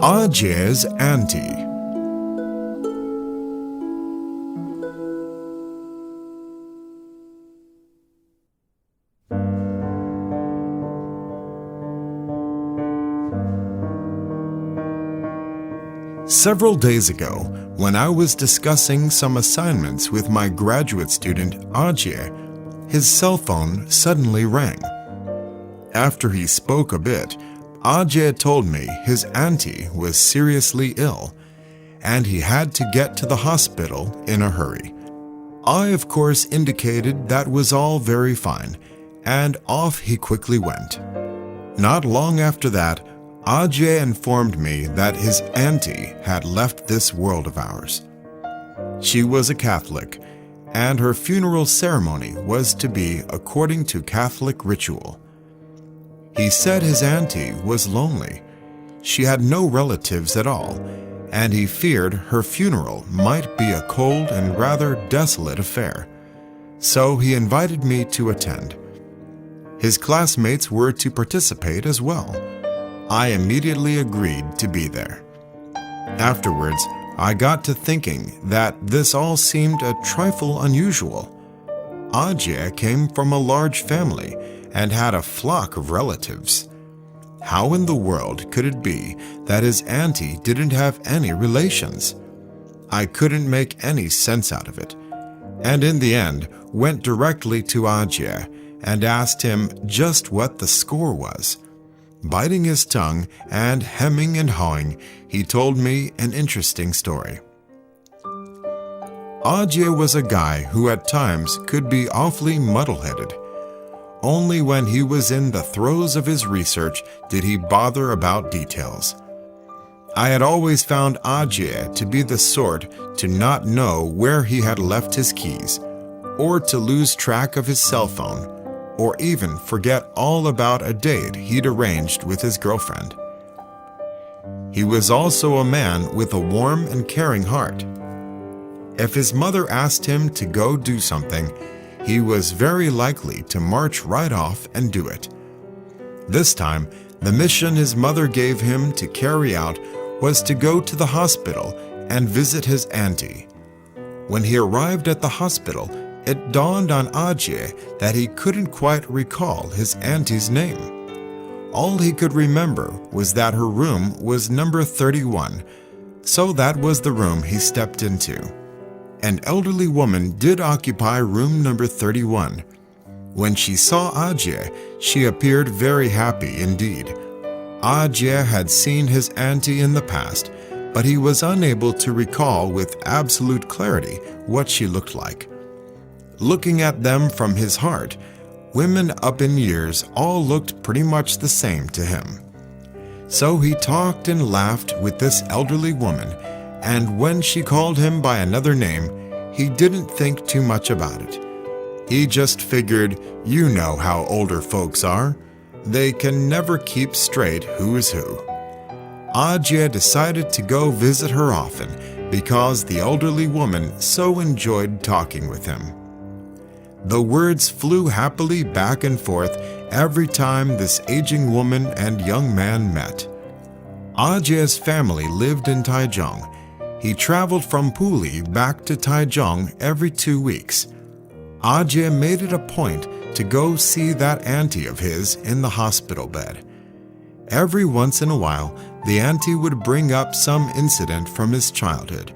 A-Chieh's Auntie. Several days ago, when I was discussing some assignments with my graduate student A-Chieh, his cell phone suddenly rang. After he spoke a bit, A-Chieh told me his auntie was seriously ill, and he had to get to the hospital in a hurry. I, of course, indicated that was all very fine, and off he quickly went. Not long after that, A-Chieh informed me that his auntie had left this world of ours. She was a Catholic, and her funeral ceremony was to be according to Catholic ritual. He said his auntie was lonely. She had no relatives at all, and he feared her funeral might be a cold and rather desolate affair. So he invited me to attend. His classmates were to participate as well. I immediately agreed to be there. Afterwards, I got to thinking that this all seemed a trifle unusual. A-Chieh came from a large family and had a flock of relatives. How in the world could it be that his auntie didn't have any relations? I couldn't make any sense out of it, and in the end went directly to A-Chieh and asked him just what the score was. Biting his tongue and hemming and hawing, he told me an interesting story. A-Chieh was a guy who at times could be awfully muddle-headed. Only when he was in the throes of his research did he bother about details. I had always found A-Chieh to be the sort to not know where he had left his keys, or to lose track of his cell phone, or even forget all about a date he'd arranged with his girlfriend. He was also a man with a warm and caring heart. If his mother asked him to go do something, he was very likely to march right off and do it. This time, the mission his mother gave him to carry out was to go to the hospital and visit his auntie. When he arrived at the hospital, it dawned on A-Chieh that he couldn't quite recall his auntie's name. All he could remember was that her room was number 31, so that was the room he stepped into. An elderly woman did occupy room number 31. When she saw A-Chieh, she appeared very happy indeed. A-Chieh had seen his auntie in the past, but he was unable to recall with absolute clarity what she looked like. Looking at them from his heart, women up in years all looked pretty much the same to him. So he talked and laughed with this elderly woman, and when she called him by another name, he didn't think too much about it. He just figured, you know how older folks are. They can never keep straight who is who. A-Chieh decided to go visit her often because the elderly woman so enjoyed talking with him. The words flew happily back and forth every time this aging woman and young man met. A-Chieh's family lived in Taichung. He traveled from Puli back to Taichung every 2 weeks. A-Chieh made it a point to go see that auntie of his in the hospital bed. Every once in a while, the auntie would bring up some incident from his childhood.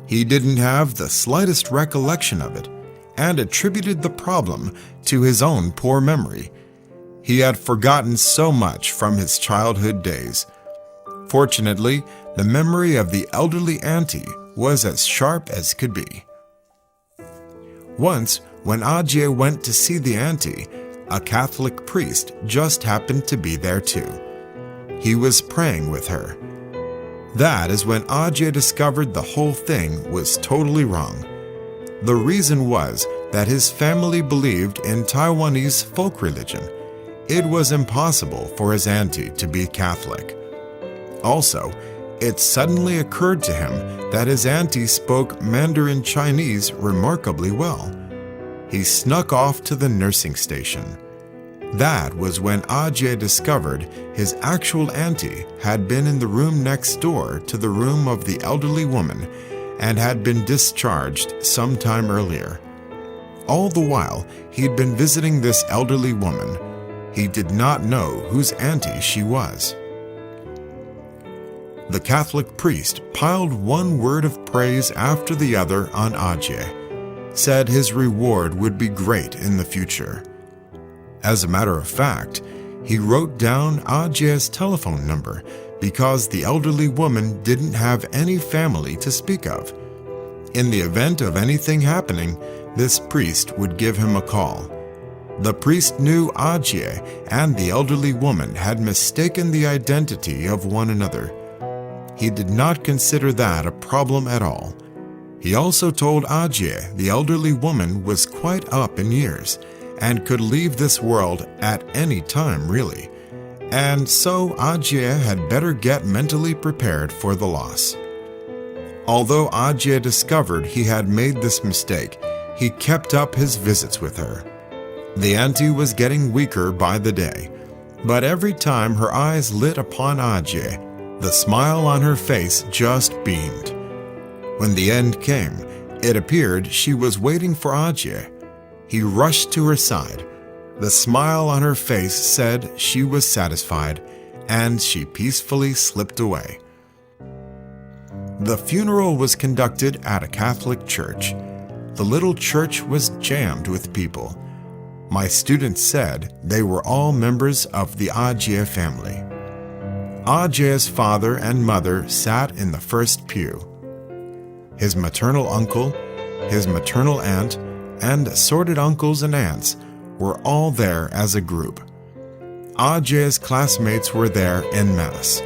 He didn't have the slightest recollection of it, and attributed the problem to his own poor memory. He had forgotten so much from his childhood days. Fortunately, the memory of the elderly auntie was as sharp as could be. Once, when A-Chieh went to see the auntie, a Catholic priest just happened to be there too. He was praying with her. That is when A-Chieh discovered the whole thing was totally wrong. The reason was that his family believed in Taiwanese folk religion. It was impossible for his auntie to be Catholic. Also, it suddenly occurred to him that his auntie spoke Mandarin Chinese remarkably well. He snuck off to the nursing station. That was when A-Chieh discovered his actual auntie had been in the room next door to the room of the elderly woman and had been discharged some time earlier. All the while, he'd been visiting this elderly woman. He did not know whose auntie she was. The Catholic priest piled one word of praise after the other on A-Chieh, said his reward would be great in the future. As a matter of fact, he wrote down A-Chieh's telephone number because the elderly woman didn't have any family to speak of. In the event of anything happening, this priest would give him a call. The priest knew A-Chieh and the elderly woman had mistaken the identity of one another. He did not consider that a problem at all. He also told A-Chieh the elderly woman was quite up in years and could leave this world at any time, really, and so A-Chieh had better get mentally prepared for the loss. Although A-Chieh discovered he had made this mistake, he kept up his visits with her. The auntie was getting weaker by the day, but every time her eyes lit upon A-Chieh, the smile on her face just beamed. When the end came, it appeared she was waiting for A-Chieh. He rushed to her side. The smile on her face said she was satisfied, and she peacefully slipped away. The funeral was conducted at a Catholic church. The little church was jammed with people. My students said they were all members of the A-Chieh family. A-Chieh's father and mother sat in the first pew. His maternal uncle, his maternal aunt, and assorted uncles and aunts were all there as a group. A-Chieh's classmates were there en masse.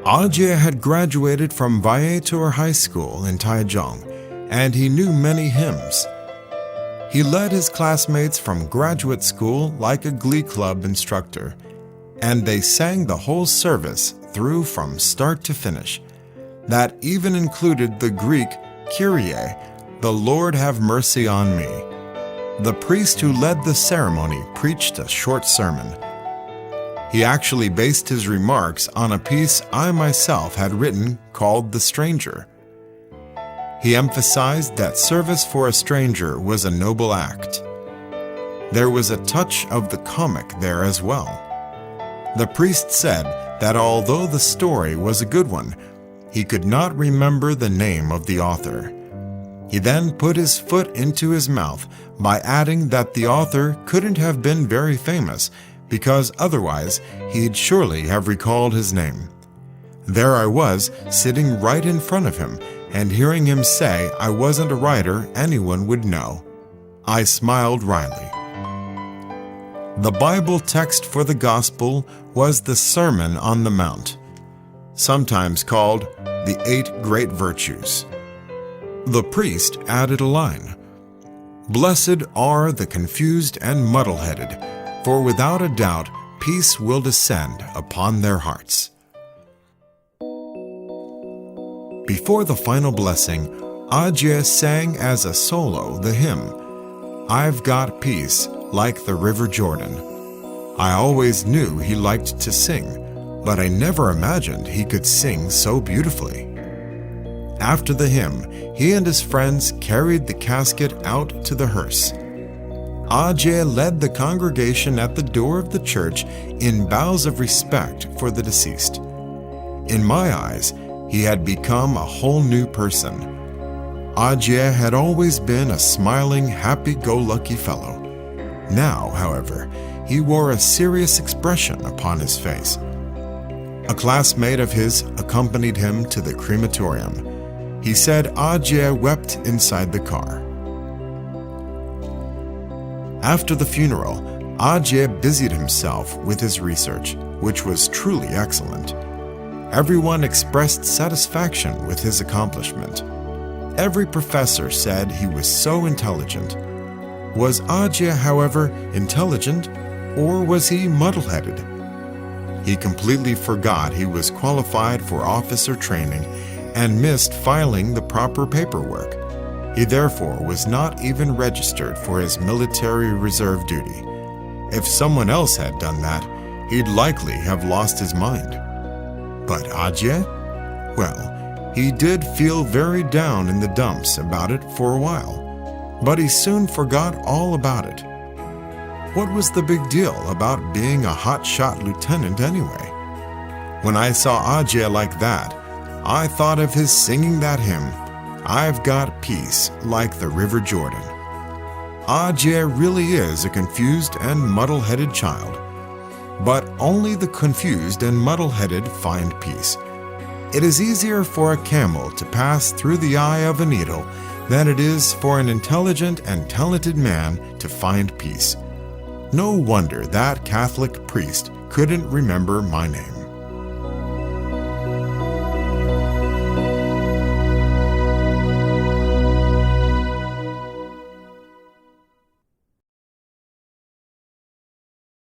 A-Chieh had graduated from Viator High School in Taichung, and he knew many hymns. He led his classmates from graduate school like a glee club instructor, and they sang the whole service through from start to finish. That even included the Greek Kyrie, the Lord have mercy on me. The priest who led the ceremony preached a short sermon. He actually based his remarks on a piece I myself had written called The Stranger. He emphasized that service for a stranger was a noble act. There was a touch of the comic there as well. The priest said that although the story was a good one, he could not remember the name of the author. He then put his foot into his mouth by adding that the author couldn't have been very famous because otherwise he'd surely have recalled his name. There I was, sitting right in front of him, and hearing him say I wasn't a writer anyone would know. I smiled wryly. The Bible text for the Gospel was the Sermon on the Mount, sometimes called the 8 Great Virtues. The priest added a line, "Blessed are the confused and muddle-headed, for without a doubt peace will descend upon their hearts." Before the final blessing, A-Chieh sang as a solo the hymn, "I've Got Peace Like the River Jordan." I always knew he liked to sing, but I never imagined he could sing so beautifully. After the hymn, he and his friends carried the casket out to the hearse. A-Chieh led the congregation at the door of the church in bows of respect for the deceased. In my eyes, he had become a whole new person. A-Chieh had always been a smiling, happy-go-lucky fellow. Now, however, he wore a serious expression upon his face. A classmate of his accompanied him to the crematorium. He said A-Chieh wept inside the car. After the funeral, A-Chieh busied himself with his research, which was truly excellent. Everyone expressed satisfaction with his accomplishment. Every professor said he was so intelligent. Was A-Chieh, however, intelligent, or was he muddle-headed? He completely forgot he was qualified for officer training and missed filing the proper paperwork. He therefore was not even registered for his military reserve duty. If someone else had done that, he'd likely have lost his mind. But A-Chieh? Well, he did feel very down in the dumps about it for a while, but he soon forgot all about it. What was the big deal about being a hotshot lieutenant anyway? When I saw A-Chieh like that, I thought of his singing that hymn, "I've got peace like the River Jordan." A-Chieh really is a confused and muddle-headed child. But only the confused and muddle-headed find peace. It is easier for a camel to pass through the eye of a needle than it is for an intelligent and talented man to find peace. No wonder that Catholic priest couldn't remember my name.